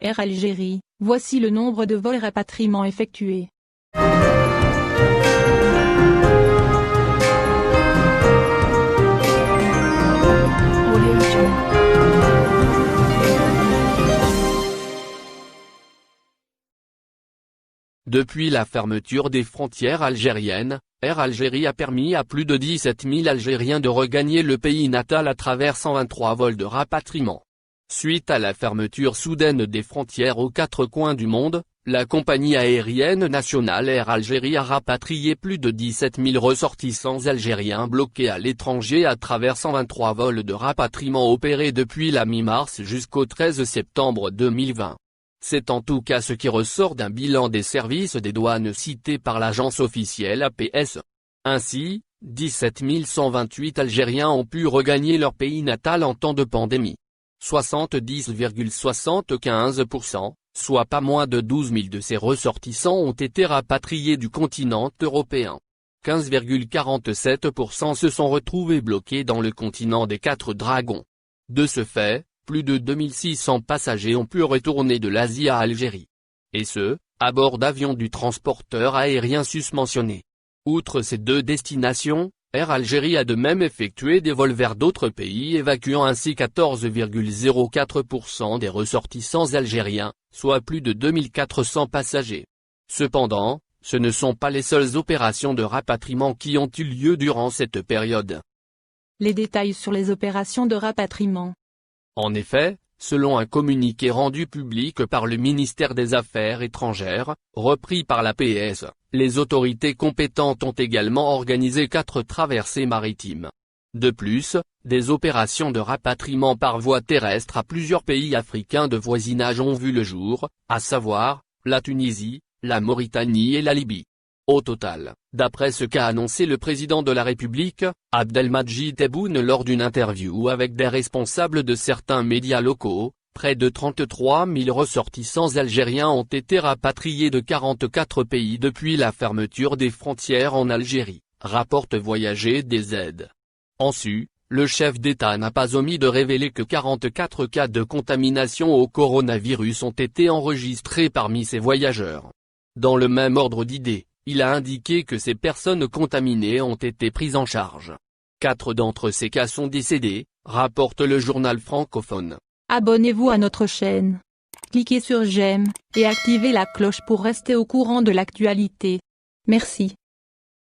Air Algérie, voici le nombre de vols rapatriement effectués. Depuis la fermeture des frontières algériennes, Air Algérie a permis à plus de 17 000 Algériens de regagner le pays natal à travers 123 vols de rapatriement. Suite à la fermeture soudaine des frontières aux quatre coins du monde, la compagnie aérienne nationale Air Algérie a rapatrié plus de 17 000 ressortissants algériens bloqués à l'étranger à travers 123 vols de rapatriement opérés depuis la mi-mars jusqu'au 13 septembre 2020. C'est en tout cas ce qui ressort d'un bilan des services des douanes cité par l'agence officielle APS. Ainsi, 17 128 Algériens ont pu regagner leur pays natal en temps de pandémie. 70,75%, soit pas moins de 12 000 de ces ressortissants ont été rapatriés du continent européen. 15,47% se sont retrouvés bloqués dans le continent des quatre dragons. De ce fait, plus de 2600 passagers ont pu retourner de l'Asie à Algérie. Et ce, à bord d'avions du transporteur aérien susmentionné. Outre ces deux destinations, Air Algérie a de même effectué des vols vers d'autres pays évacuant ainsi 14,04% des ressortissants algériens, soit plus de 2400 passagers. Cependant, ce ne sont pas les seules opérations de rapatriement qui ont eu lieu durant cette période. Les détails sur les opérations de rapatriement. En effet, selon un communiqué rendu public par le ministère des Affaires étrangères, repris par l'APS, les autorités compétentes ont également organisé 4 traversées maritimes. De plus, des opérations de rapatriement par voie terrestre à plusieurs pays africains de voisinage ont vu le jour, à savoir, la Tunisie, la Mauritanie et la Libye. Au total, d'après ce qu'a annoncé le président de la République, Abdelmadjid Tebboune lors d'une interview avec des responsables de certains médias locaux, près de 33 000 ressortissants algériens ont été rapatriés de 44 pays depuis la fermeture des frontières en Algérie, rapporte Voyager des aides. En sus, le chef d'État n'a pas omis de révéler que 44 cas de contamination au coronavirus ont été enregistrés parmi ces voyageurs. Dans le même ordre d'idées, il a indiqué que ces personnes contaminées ont été prises en charge. 4 d'entre ces cas sont décédés, rapporte le journal francophone. Abonnez-vous à notre chaîne. Cliquez sur j'aime, et activez la cloche pour rester au courant de l'actualité. Merci.